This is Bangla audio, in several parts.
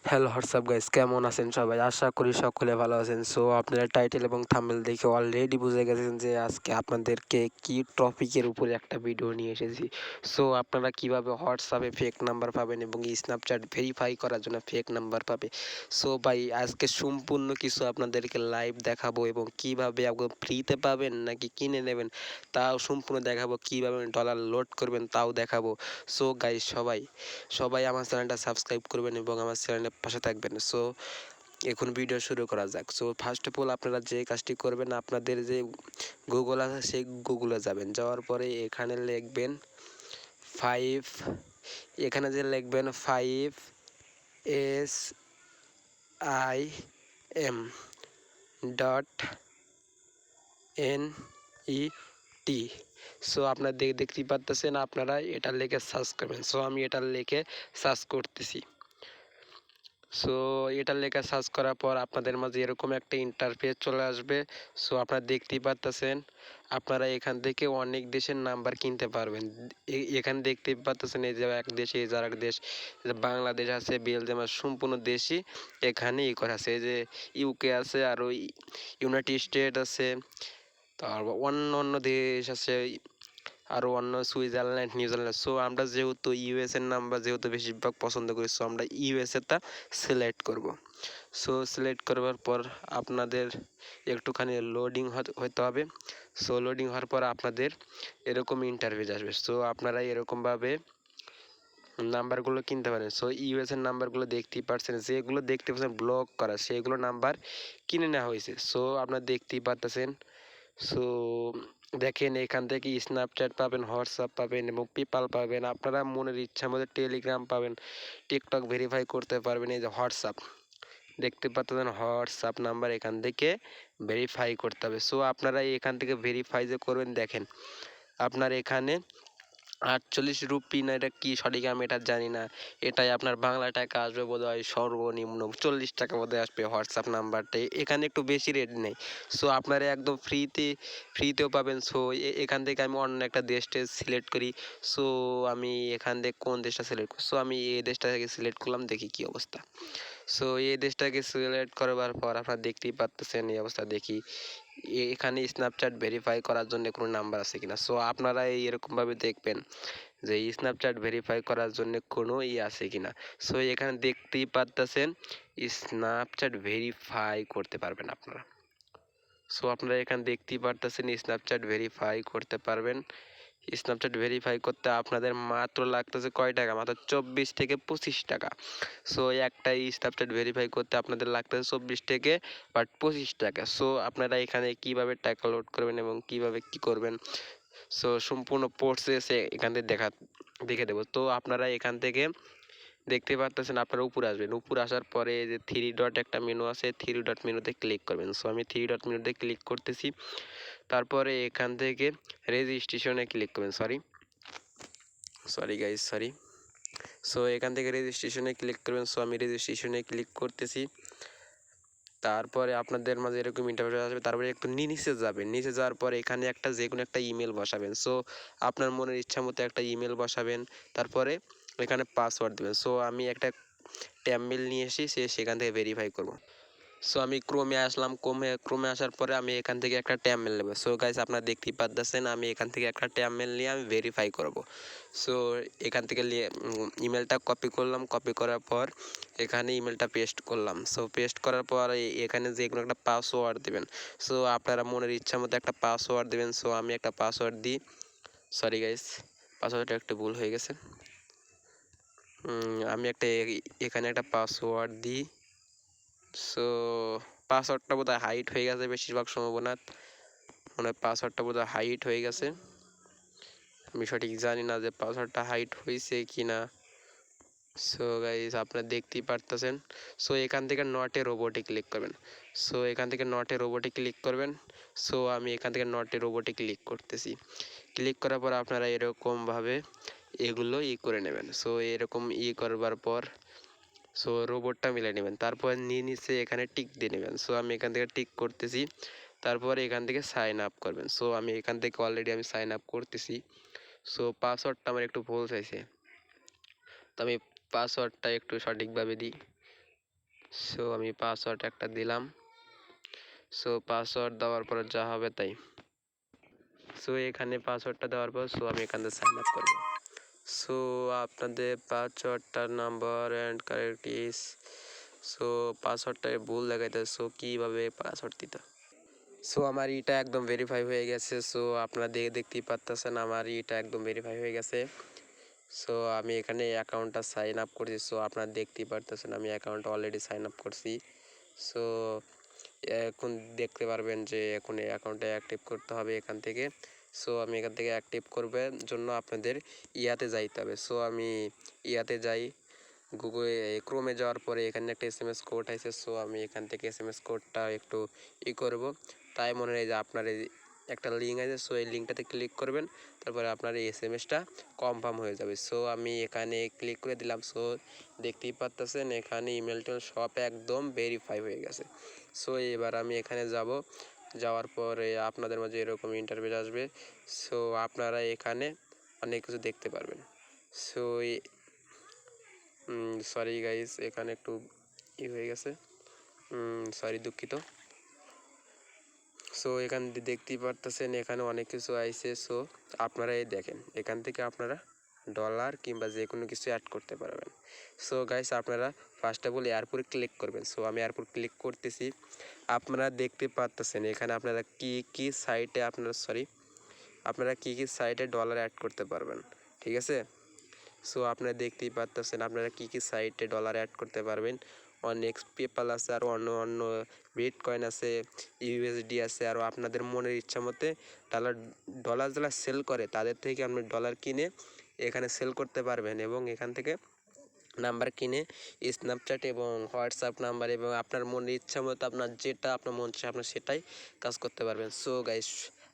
হ্যালো হোয়াটসঅ্যাপ গাইস, কেমন আছেন সবাই? আশা করি সকলে ভালো আছেন। সো আপনারা টাইটেল এবং থাম্বনেল দেখে অলরেডি বুঝে গেছেন যে আজকে আপনাদেরকে কি টপিকের উপরে একটা ভিডিও নিয়ে এসেছি। সো আপনারা কিভাবে হোয়াটসঅ্যাপে ফেক নাম্বার পাবেন এবং স্ন্যাপচ্যাট ভেরিফাই করার জন্য ফেক নাম্বার পাবে। সো ভাই আজকে সম্পূর্ণ কিছু আপনাদেরকে লাইভ দেখাবো এবং কিভাবে একদম ফ্রিতে পাবেন নাকি কিনে নেবেন তাও সম্পূর্ণ দেখাবো, কিভাবে ডলার লোড করবেন তাও দেখাবো। সো গাইস সবাই আমার চ্যানেলটা সাবস্ক্রাইব করবেন এবং আমার চ্যানেলের পাশে থাকবেন। সো এখন ভিডিও শুরু করা যাক। সো ফার্স্ট অফ অল আপনারা যে কাজটি করবেন, আপনাদের যে গুগল আছে সেই গুগলে যাবেন, যাওয়ার পরে এখানে লিখবেন ফাইভ, এখানে যে লিখবেন 5SIM.NET। সো আপনারা দেখতেই পারতেছেন, আপনারা এটা লিখে সার্চ করবেন। সো আমি এটা লিখে সার্চ করতেছি। সো এটা লেখা সার্চ করার পর আপনাদের মাঝে এরকম একটা ইন্টারফেস চলে আসবে। সো আপনারা দেখতেই পারতেছেন, আপনারা এখান থেকে অনেক দেশের নাম্বার কিনতে পারবেন। এখানে দেখতেই পারতেছেন এই যে এক দেশ, এই যে আর এক দেশ, বাংলাদেশ আছে, বেলজিয়াম আছে, সম্পূর্ণ দেশই এখানে করা আছে। এই যে ইউকে আছে, আর ওই ইউনাইটেড স্টেট আছে, তারপর অন্য অন্য দেশ আছে, আরও অন্য সুইজারল্যান্ড, নিউজিল্যান্ড। সো আমরা যেহেতু ইউএসের নাম্বার যেহেতু বেশিরভাগ পছন্দ করি, সো আমরা ইউএসএটা সিলেক্ট করব। সো সিলেক্ট করবার পর আপনাদের একটুখানি লোডিং হতে হবে। সো লোডিং হওয়ার পর আপনাদের এরকম ইন্টারভিউ আসবে। সো আপনারা এরকমভাবে নাম্বারগুলো কিনতে পারেন। সো ইউএসের নাম্বারগুলো দেখতেই পাচ্ছেন, যেগুলো দেখতে পাচ্ছেন ব্লক করা সেইগুলো নাম্বার কিনে নেওয়া হয়েছে। সো আপনারা দেখতেই পাচ্ছেন। সো দেখেন, এখান থেকে স্ন্যাপচ্যাট পাবেন, হোয়াটসঅ্যাপ পাবেন এবং পেপাল পাবেন। আপনারা মনের ইচ্ছা মতো টেলিগ্রাম পাবেন, টিকটক ভেরিফাই করতে পারবেন। এই যে হোয়াটসঅ্যাপ দেখতে পাচ্ছেন, হোয়াটসঅ্যাপ নাম্বার এখান থেকে ভেরিফাই করতে হবে। সো আপনারা এখান থেকে ভেরিফাই যে করবেন, দেখেন আপনার এখানে 48 রুপি না, এটা কি সঠিক আমি এটা জানি না, এটাই আপনার বাংলা টাকা আসবে বোধ হয় সর্বনিম্ন 40 টাকা বোধ হয় আসবে হোয়াটসঅ্যাপ নাম্বারটা। এখানে একটু বেশি রেট নেই। সো আপনারা একদম ফ্রিতেও পাবেন। সো এখান থেকে আমি অন্য একটা দেশটা সিলেক্ট করি। সো আমি এখান থেকে কোন দেশটা সিলেক্ট করি, সো আমি এই দেশটা থেকে সিলেক্ট করলাম, দেখি কি অবস্থা। সো এই দেশটাকে সিলেক্ট করবার পর আপনারা দেখতেই পাচ্ছেন এই অবস্থা। দেখি এখানে স্ন্যাপচ্যাট ভেরিফাই করার জন্য কোনো নাম্বার আছে কিনা। সো আপনারা এরকমভাবে দেখবেন যে স্ন্যাপচ্যাট ভেরিফাই করার জন্য কোনো আছে কিনা। সো এখানে দেখতেই পাচ্ছেন স্ন্যাপচ্যাট ভেরিফাই করতে পারবেন আপনারা। সো আপনারা এখানে দেখতেই পারতেছেন স্ন্যাপচ্যাট ভেরিফাই করতে পারবেন। স্ন্যাপচ্যাট ভেরিফাই করতে আপনাদের মাত্র লাগতেছে কয় টাকা, মাত্র 24 থেকে 25 টাকা। সো একটা স্ন্যাপচ্যাট ভেরিফাই করতে আপনাদের লাগতেছে 24 থেকে 25 টাকা। সো আপনারা এখানে কিভাবে টাকা লোড করবেন এবং কিভাবে কি করবেন, সো সম্পূর্ণ প্রসেস এখান থেকে দেখে দেবো। তো আপনারা এখান থেকে দেখতে পারতেছেন, আপনারা উপরে আসবেন, উপরে আসার পরে যে থ্রি ডট একটা মেনু আছে, থ্রি ডট মেনুতে ক্লিক করবেন। সো আমি থ্রি ডট মেনুতে ক্লিক করতেছি। তারপরে এখান থেকে রেজিস্ট্রেশনে ক্লিক করবেন। Sorry guys, sorry. সো এখান থেকে রেজিস্ট্রেশনে ক্লিক করবেন। সো আমি রেজিস্ট্রেশনে ক্লিক করতেছি। তারপরে আপনাদের মাঝে এরকম ইন্টারভিউ আসবে। তারপরে একটু নিচে যাবেন, নিচে যাওয়ার পরে এখানে একটা যে কোনো একটা ইমেল বসাবেন। সো আপনার মনের ইচ্ছা মতো একটা ইমেল বসাবেন। তারপরে এখানে পাসওয়ার্ড দেবেন। সো আমি একটা ট্যাম্বেল নিয়ে এসে সেখান থেকে ভেরিফাই করব। সো আমি ক্রোমে আসলাম, ক্রোমে আসার পরে আমি এখান থেকে একটা ট্যাম্বেল নেব। সো গাইস আপনারা দেখতেই পাচ্ছেন, আমি এখান থেকে একটা ট্যাম্বেল নিয়ে আমি ভেরিফাই করব। সো এখান থেকে ইমেলটা কপি করলাম, কপি করার পর এখানে ইমেলটা পেস্ট করলাম। সো পেস্ট করার পর এখানে যে কোনো একটা পাসওয়ার্ড দেবেন। সো আপনারা মনের ইচ্ছা মতো একটা পাসওয়ার্ড দেবেন। সো আমি একটা পাসওয়ার্ড দিই। সরি গাইস, পাসওয়ার্ডটা একটু ভুল হয়ে গেছে। আমি এখানে একটা পাসওয়ার্ড দিই। সো পাসওয়ার্ডটা বোধহয় হাইট হয়ে গেছে, বেশিরভাগ সম্ভাবনা মনে হয় পাসওয়ার্ডটা বোধহয় হাইট হয়ে গেছে। আমি সঠিক জানি না যে পাসওয়ার্ডটা হাইট হয়েছে কি না। সো গাইস আপনারা দেখতেই পারতেছেন। সো এখান থেকে নট এ রোবটে ক্লিক করবেন। সো এখান থেকে নট এ রোবটে ক্লিক করবেন। সো আমি এখান থেকে নট এ রোবটে ক্লিক করতেছি। ক্লিক করার পর আপনারা এরকমভাবে এগুলো করে নেবেন। সো এরকম করবার পর সো রোবটটা মিলে নেবেন। তারপর নিচে এখানে টিক দিয়ে নেবেন। সো আমি এখান থেকে টিক করতেছি। তারপর এখান থেকে সাইন আপ করবেন। সো আমি এখান থেকে অলরেডি আমি সাইন আপ করতেছি। সো পাসওয়ার্ডটা আমার একটু ভুল চাইছে, তো আমি পাসওয়ার্ডটা একটু সঠিকভাবে দিই। সো আমি পাসওয়ার্ড একটা দিলাম। সো পাসওয়ার্ড দেওয়ার পর যা হবে তাই। সো এখানে পাসওয়ার্ডটা দেওয়ার পর সো আমি এখান থেকে সাইন আপ করবো। সো আপনাদের পাসওয়ার্ডটার number and correct is, so পাসওয়ার্ডটা ভুল দেখাইতে, সো কীভাবে পাসওয়ার্ড দিতে। সো আমার এটা একদম ভেরিফাই হয়ে গেছে। সো আপনারা দেখতেই পাচ্ছেন আমার এটা একদম ভেরিফাই হয়ে গেছে। সো আমি এখানে অ্যাকাউন্টটা সাইন আপ করছি। সো আপনারা দেখতেই পারতেছেন আমি অ্যাকাউন্টটা অলরেডি সাইন আপ করছি। সো এখন দেখতে পারবেন যে এখন এই অ্যাকাউন্টটা অ্যাক্টিভ করতে হবে এখান থেকে। সো আমি এখান থেকে অ্যাক্টিভ করবার জন্য আপনাদের ইয়াতে যাইতে হবে। সো আমি ইয়াতে যাই, গুগল ক্রোমে যাওয়ার পরে এখানে একটা SMS কোড আছে। সো আমি এখান থেকে SMS কোডটা একটু করব। তাই মনে হয় যে আপনার একটা লিঙ্ক আছে। সো এই লিঙ্কটাতে ক্লিক করবেন, তারপরে আপনার এই SMSটা কনফার্ম হয়ে যাবে। সো আমি এখানে ক্লিক করে দিলাম। সো দেখতেই পাচ্ছেন এখানে ইমেলটা সব একদম ভেরিফাই হয়ে গেছে। সো এবার আমি এখানে যাব, যাওয়ার পরে আপনাদের মাঝে এরকম ইন্টারভিউ আসবে। সো আপনারা এখানে অনেক কিছু দেখতে পারবেন। সো সরি গাইস, এখানে একটু হয়ে গেছে, সরি, দুঃখিত। সো এখান দেখতেই পারতেছেন এখানে অনেক কিছু আইছে। সো আপনারা এই দেখেন এখান থেকে আপনারা ডলার কিংবা যে কোনো কিছু অ্যাড করতে পারবেন। সো গাইস আপনারা first of all airport click করবেন। সো আমি এয়ারপোর্ট ক্লিক করতেছি। আপনারা দেখতে পারতেছেন এখানে আপনারা কি সাইটে আপনারা কি সাইটে ডলার অ্যাড করতে পারবেন, ঠিক আছে। সো আপনারা দেখতেই পারতেছেন আপনারা কি সাইটে ডলার অ্যাড করতে পারবেন। অনেক পেপাল আছে, আর অন্য অন্য বিটকয়েন আছে, USD আছে, আর আপনাদের মনের ইচ্ছা মতে ডলার যারা সেল করে তাদের থেকে আপনি ডলার কিনে এখানে সেল করতে পারবেন, এবং এখান থেকে নাম্বার কিনে স্ন্যাপচ্যাট এবং হোয়াটসঅ্যাপ নাম্বার এবং আপনার মনের ইচ্ছা মতো আপনার যেটা আপনার মন চায় আপনার সেটাই কাজ করতে পারবেন। সো গাইস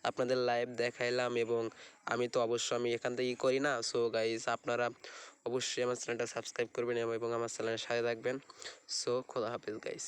আপনাদের লাইভ দেখাইলাম, এবং আমি তো অবশ্যই আমি এখান থেকে করি না। সো গাইস আপনারা অবশ্যই আমার চ্যানেলটা সাবস্ক্রাইব করবেন এবং আমার চ্যানেলের সাথে থাকবেন। সো খোদা হাফেজ গাইস।